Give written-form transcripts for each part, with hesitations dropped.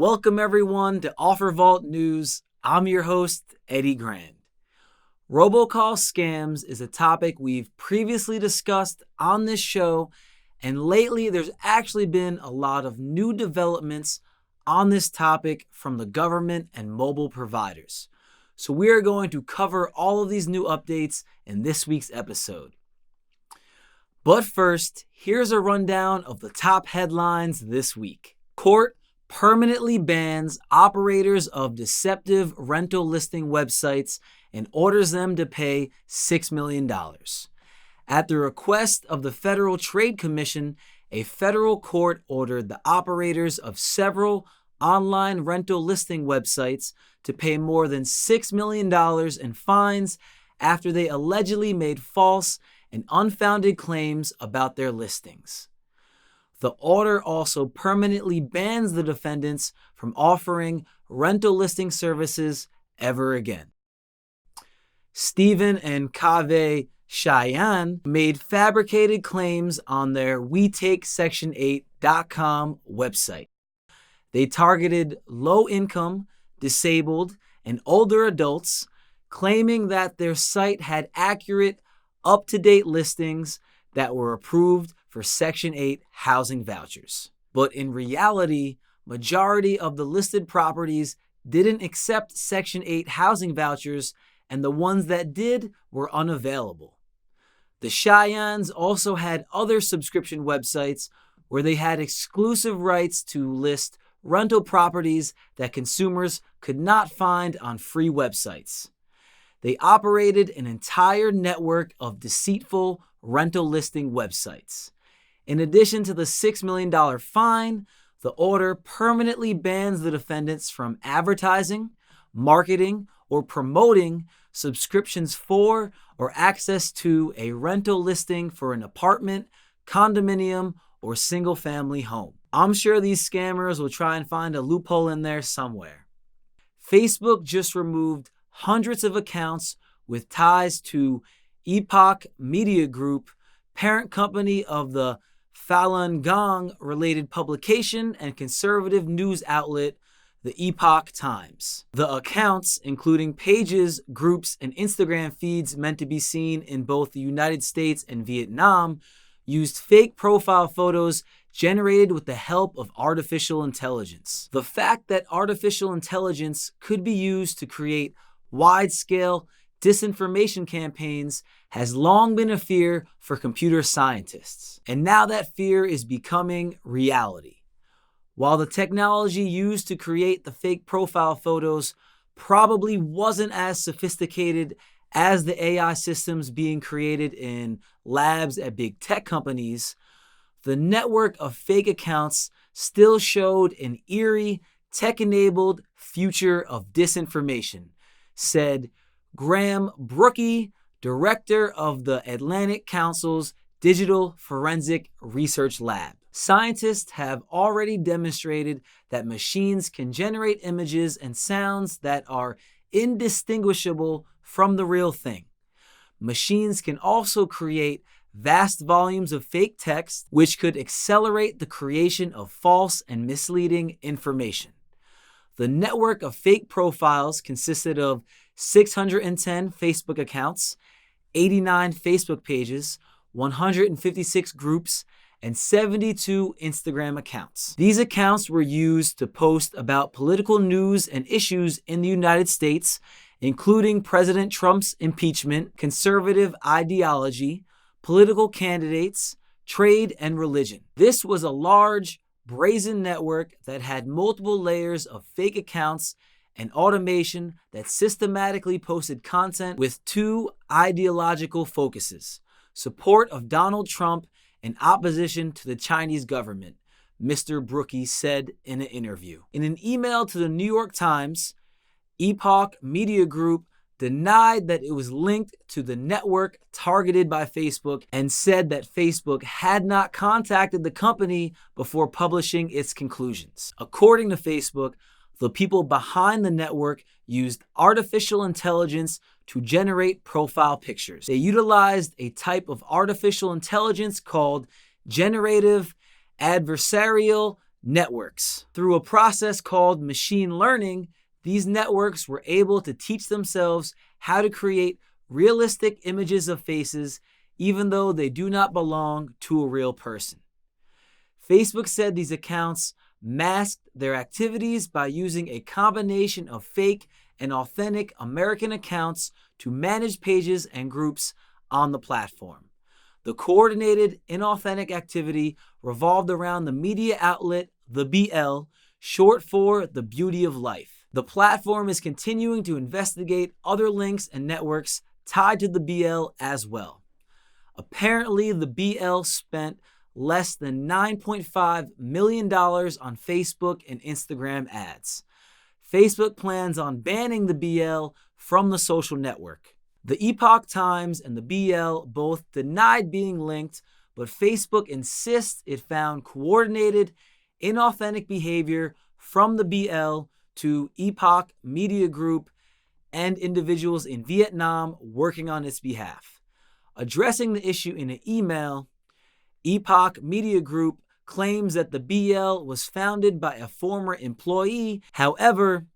Welcome everyone to OfferVault News. I'm your host, Eddie Grand. Robocall scams is a topic we've previously discussed on this show, and lately there's actually been a lot of new developments on this topic from the government and mobile providers. So we are going to cover all of these new updates in this week's episode. But first, here's a rundown of the top headlines this week. Court permanently bans operators of deceptive rental listing websites and orders them to pay $6 million. At the request of the Federal Trade Commission, a federal court ordered the operators of several online rental listing websites to pay more than $6 million in fines after they allegedly made false and unfounded claims about their listings. The order also permanently bans the defendants from offering rental listing services ever again. Stephen and Kaveh Cheyenne made fabricated claims on their WeTakeSection8.com website. They targeted low-income, disabled, and older adults, claiming that their site had accurate, up-to-date listings that were approved for Section 8 housing vouchers. But in reality, majority of the listed properties didn't accept Section 8 housing vouchers, and the ones that did were unavailable. The Cheyennes also had other subscription websites where they had exclusive rights to list rental properties that consumers could not find on free websites. They operated an entire network of deceitful rental listing websites. In addition to the $6 million fine, the order permanently bans the defendants from advertising, marketing, or promoting subscriptions for or access to a rental listing for an apartment, condominium, or single-family home. I'm sure these scammers will try and find a loophole in there somewhere. Facebook just removed hundreds of accounts with ties to Epoch Media Group, parent company of the Falun Gong-related publication and conservative news outlet, the Epoch Times. The accounts, including pages, groups, and Instagram feeds meant to be seen in both the United States and Vietnam, used fake profile photos generated with the help of artificial intelligence. The fact that artificial intelligence could be used to create wide-scale disinformation campaigns has long been a fear for computer scientists. And now that fear is becoming reality. While the technology used to create the fake profile photos probably wasn't as sophisticated as the AI systems being created in labs at big tech companies, the network of fake accounts still showed an eerie, tech-enabled future of disinformation, said Graham Brookie, director of the Atlantic Council's Digital Forensic Research Lab. Scientists have already demonstrated that machines can generate images and sounds that are indistinguishable from the real thing. Machines can also create vast volumes of fake text, which could accelerate the creation of false and misleading information. The network of fake profiles consisted of 610 Facebook accounts, 89 Facebook pages, 156 groups, and 72 Instagram accounts. These accounts were used to post about political news and issues in the United States, including President Trump's impeachment, conservative ideology, political candidates, trade, and religion. This was a large, brazen network that had multiple layers of fake accounts and automation that systematically posted content with two ideological focuses: support of Donald Trump and opposition to the Chinese government, Mr. Brookie said in an interview. In an email to the New York Times, Epoch Media Group denied that it was linked to the network targeted by Facebook and said that Facebook had not contacted the company before publishing its conclusions. According to Facebook, the people behind the network used artificial intelligence to generate profile pictures. They utilized a type of artificial intelligence called generative adversarial networks. Through a process called machine learning, these networks were able to teach themselves how to create realistic images of faces, even though they do not belong to a real person. Facebook said these accounts masked their activities by using a combination of fake and authentic American accounts to manage pages and groups on the platform. The coordinated, inauthentic activity revolved around the media outlet, the BL, short for the beauty of life. The platform is continuing to investigate other links and networks tied to the BL as well. Apparently, the BL spent less than $9.5 million on Facebook and Instagram ads. Facebook plans on banning the BL from the social network. The Epoch Times and the BL both denied being linked, but Facebook insists it found coordinated, inauthentic behavior from the BL to Epoch Media Group and individuals in Vietnam working on its behalf. Addressing the issue in an email, Epoch Media Group claims that the BL was founded by a former employee. However,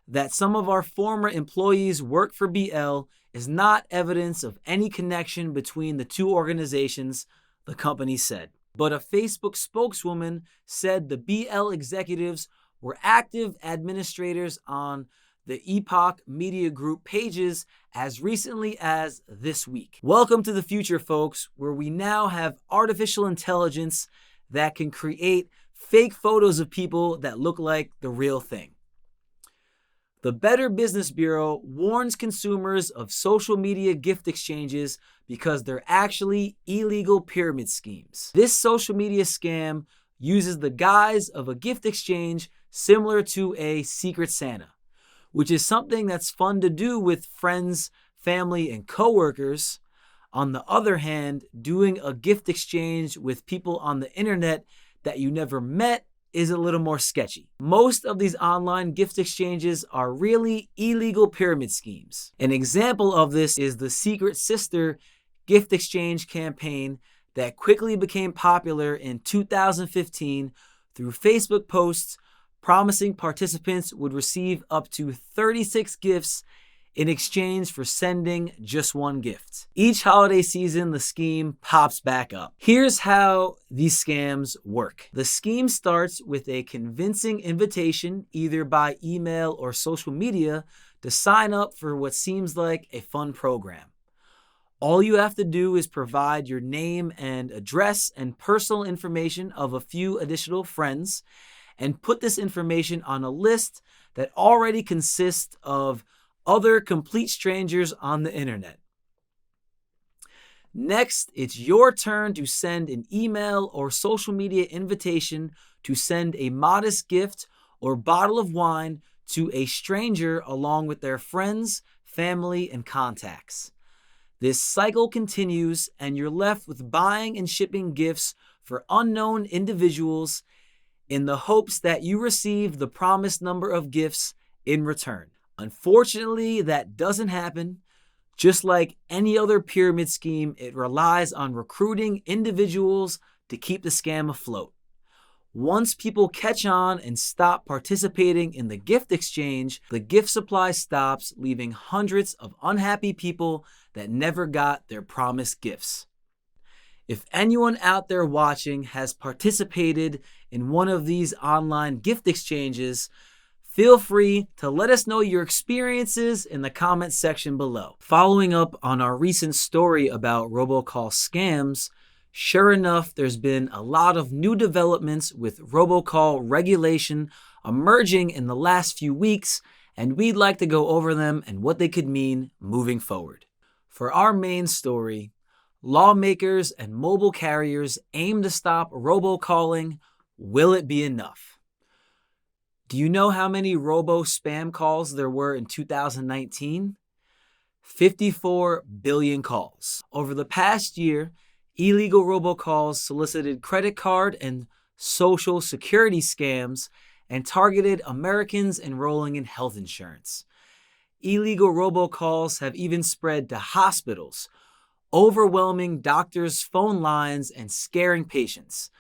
that some of our former employees work for BL is not evidence of any connection between the two organizations, the company said. But a Facebook spokeswoman said the BL executives were active administrators on the Epoch Media Group pages as recently as this week. Welcome to the future, folks, where we now have artificial intelligence that can create fake photos of people that look like the real thing. The Better Business Bureau warns consumers of social media gift exchanges because they're actually illegal pyramid schemes. This social media scam uses the guise of a gift exchange similar to a Secret Santa, which is something that's fun to do with friends, family, and coworkers. On the other hand, doing a gift exchange with people on the internet that you never met is a little more sketchy. Most of these online gift exchanges are really illegal pyramid schemes. An example of this is the Secret Sister gift exchange campaign that quickly became popular in 2015 through Facebook posts promising participants would receive up to 36 gifts in exchange for sending just one gift. Each holiday season, the scheme pops back up. Here's how these scams work. The scheme starts with a convincing invitation, either by email or social media, to sign up for what seems like a fun program. All you have to do is provide your name and address and personal information of a few additional friends, and put this information on a list that already consists of other complete strangers on the internet. Next, it's your turn to send an email or social media invitation to send a modest gift or bottle of wine to a stranger along with their friends, family, and contacts. This cycle continues, and you're left with buying and shipping gifts for unknown individuals in the hopes that you receive the promised number of gifts in return. Unfortunately, that doesn't happen. Just like any other pyramid scheme, it relies on recruiting individuals to keep the scam afloat. Once people catch on and stop participating in the gift exchange, the gift supply stops, leaving hundreds of unhappy people that never got their promised gifts. If anyone out there watching has participated in one of these online gift exchanges, feel free to let us know your experiences in the comments section below. Following up on our recent story about robocall scams, sure enough, there's been a lot of new developments with robocall regulation emerging in the last few weeks, and we'd like to go over them and what they could mean moving forward. For our main story, lawmakers and mobile carriers aim to stop robocalling. Will it be enough? Do you know how many robo-spam calls there were in 2019? 54 billion calls. Over the past year, illegal robocalls solicited credit card and social security scams and targeted Americans enrolling in health insurance. Illegal robocalls have even spread to hospitals, overwhelming doctors' phone lines and scaring patients,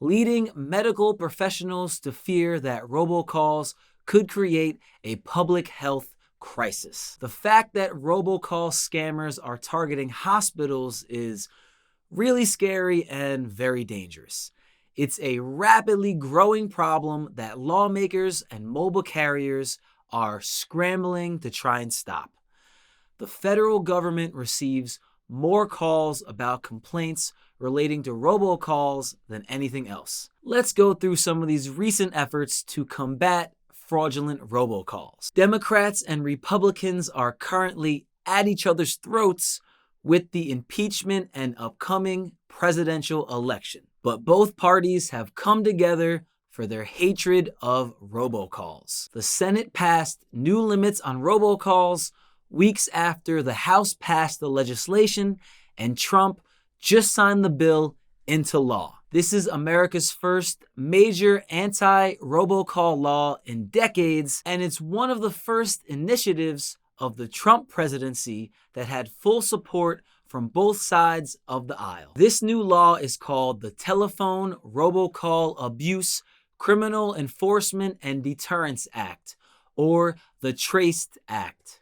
leading medical professionals to fear that robocalls could create a public health crisis. The fact that robocall scammers are targeting hospitals is really scary and very dangerous. It's a rapidly growing problem that lawmakers and mobile carriers are scrambling to try and stop. The federal government receives more calls about complaints relating to robocalls than anything else. Let's go through some of these recent efforts to combat fraudulent robocalls. Democrats and Republicans are currently at each other's throats with the impeachment and upcoming presidential election. But both parties have come together for their hatred of robocalls. The Senate passed new limits on robocalls weeks after the House passed the legislation and Trump just signed the bill into law. This is America's first major anti-robocall law in decades, and it's one of the first initiatives of the Trump presidency that had full support from both sides of the aisle. This new law is called the Telephone Robocall Abuse Criminal Enforcement and Deterrence Act, or the TRACED Act.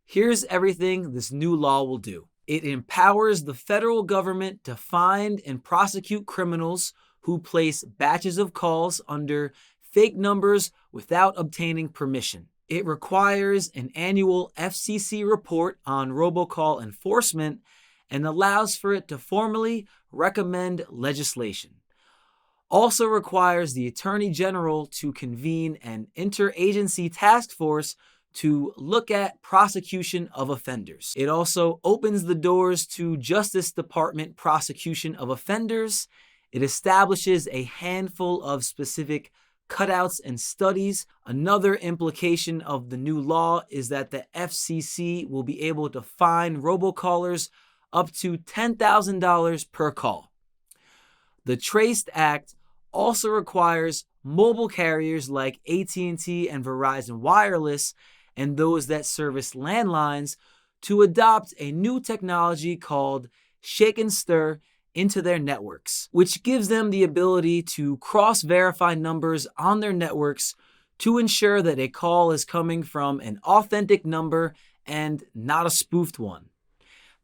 Here's everything this new law will do. It empowers the federal government to find and prosecute criminals who place batches of calls under fake numbers without obtaining permission. It requires an annual FCC report on robocall enforcement and allows for it to formally recommend legislation. Also requires the Attorney General to convene an interagency task force to look at prosecution of offenders. It also opens the doors to Justice Department prosecution of offenders. It establishes a handful of specific cutouts and studies. Another implication of the new law is that the FCC will be able to fine robocallers up to $10,000 per call. The TRACED Act also requires mobile carriers like AT&T and Verizon Wireless and those that service landlines to adopt a new technology called Shake and Stir into their networks, which gives them the ability to cross-verify numbers on their networks to ensure that a call is coming from an authentic number and not a spoofed one,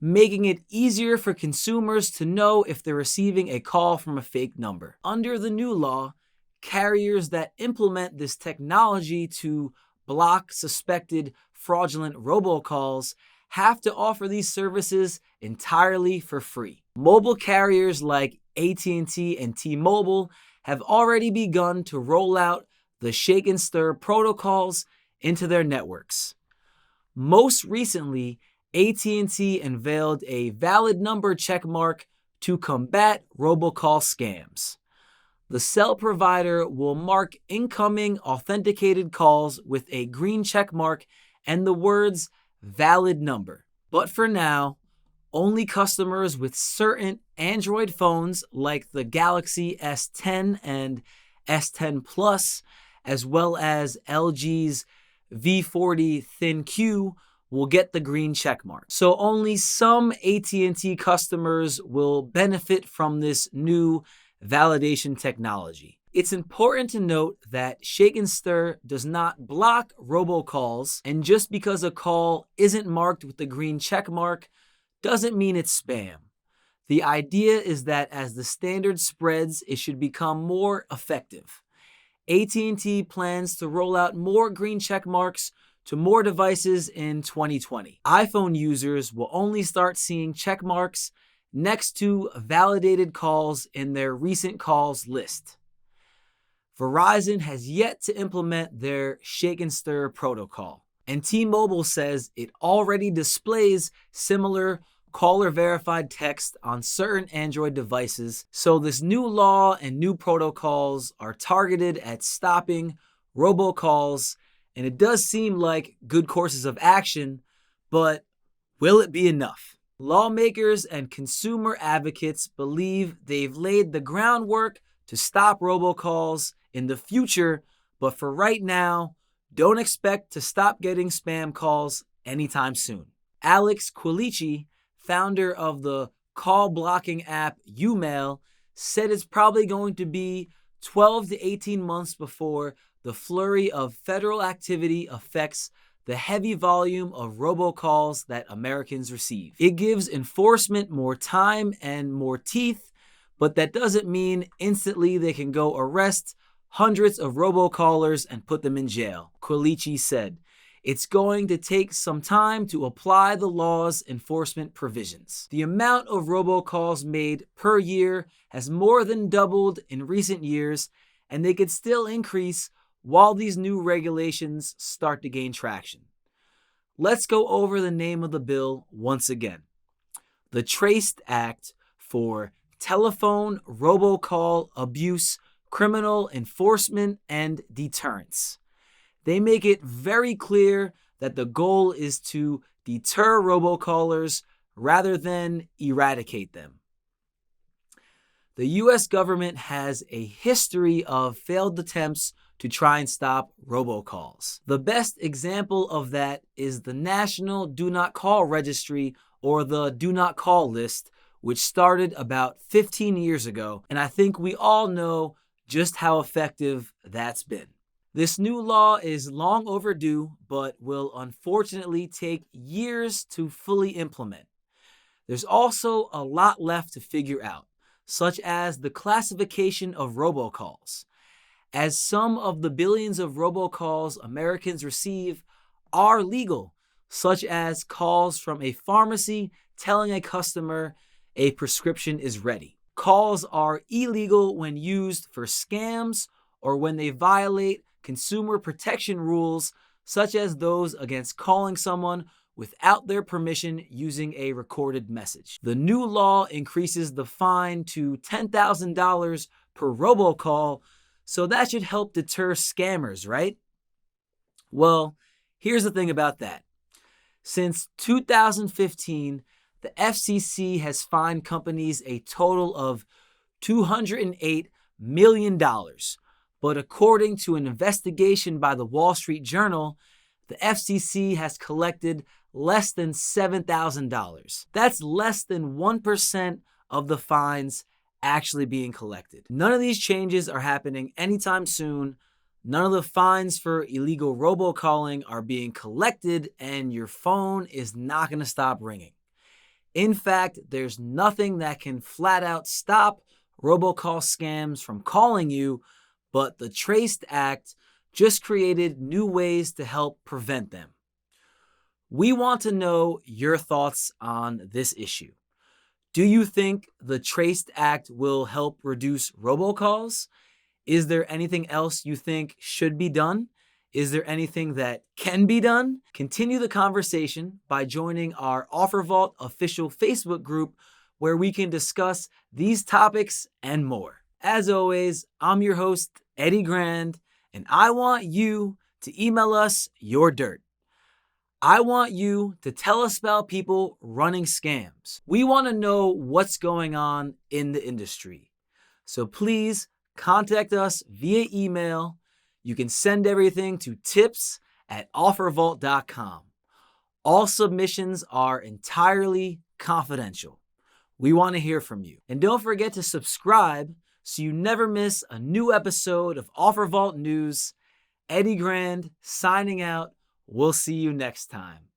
making it easier for consumers to know if they're receiving a call from a fake number. Under the new law, carriers that implement this technology to block suspected fraudulent robocalls have to offer these services entirely for free. Mobile carriers like AT&T and T-Mobile have already begun to roll out the Shake and Stir protocols into their networks. Most recently, AT&T unveiled a valid number checkmark to combat robocall scams. The cell provider will mark incoming authenticated calls with a green check mark and the words valid number. But for now, only customers with certain Android phones like the Galaxy S10 and S10 Plus, as well as LG's V40 Thin Q, will get the green check mark. So only some AT&T customers will benefit from this new validation technology. It's important to note that Shake and Stir does not block robocalls, and just because a call isn't marked with the green check mark doesn't mean it's spam. The idea is that as the standard spreads, it should become more effective. AT&T plans to roll out more green check marks to more devices in 2020. iPhone users will only start seeing check marks next to validated calls in their recent calls list. Verizon has yet to implement their Shake and Stir protocol, and T-Mobile says it already displays similar caller-verified text on certain Android devices. So this new law and new protocols are targeted at stopping robocalls, and it does seem like good courses of action, but will it be enough? Lawmakers and consumer advocates believe they've laid the groundwork to stop robocalls in the future, but for right now, don't expect to stop getting spam calls anytime soon. Alex Quilici, founder of the call blocking app Umail, said it's probably going to be 12 to 18 months before the flurry of federal activity affects the heavy volume of robocalls that Americans receive. It gives enforcement more time and more teeth, but that doesn't mean instantly they can go arrest hundreds of robocallers and put them in jail, Quilici said. It's going to take some time to apply the law's enforcement provisions. The amount of robocalls made per year has more than doubled in recent years, and they could still increase while these new regulations start to gain traction. Let's go over the name of the bill once again. The TRACED Act for Telephone Robocall Abuse, Criminal Enforcement, and Deterrence. They make it very clear that the goal is to deter robocallers rather than eradicate them. The U.S. government has a history of failed attempts to try and stop robocalls. The best example of that is the National Do Not Call Registry, or the Do Not Call list, which started about 15 years ago, and I think we all know just how effective that's been. This new law is long overdue, but will unfortunately take years to fully implement. There's also a lot left to figure out, such as the classification of robocalls, as some of the billions of robocalls Americans receive are legal, such as calls from a pharmacy telling a customer a prescription is ready. Calls are illegal when used for scams or when they violate consumer protection rules, such as those against calling someone without their permission using a recorded message. The new law increases the fine to $10,000 per robocall, so that should help deter scammers, right? Well, here's the thing about that. Since 2015, the FCC has fined companies a total of $208 million. But according to an investigation by the Wall Street Journal, the FCC has collected less than $7,000. That's less than 1% of the fines actually being collected. None of these changes are happening anytime soon. None of the fines for illegal robocalling are being collected, and your phone is not going to stop ringing. In fact, there's nothing that can flat out stop robocall scams from calling you, but the TRACED Act just created new ways to help prevent them. We want to know your thoughts on this issue. Do you think the TRACED Act will help reduce robocalls? Is there anything else you think should be done? Is there anything that can be done? Continue the conversation by joining our OfferVault official Facebook group, where we can discuss these topics and more. As always, I'm your host, Eddie Grand, and I want you to email us your dirt. I want you to tell us about people running scams. We want to know what's going on in the industry. So please contact us via email. You can send everything to tips@offervault.com. All submissions are entirely confidential. We want to hear from you. And don't forget to subscribe so you never miss a new episode of OfferVault News. Eddie Grand signing out. We'll see you next time.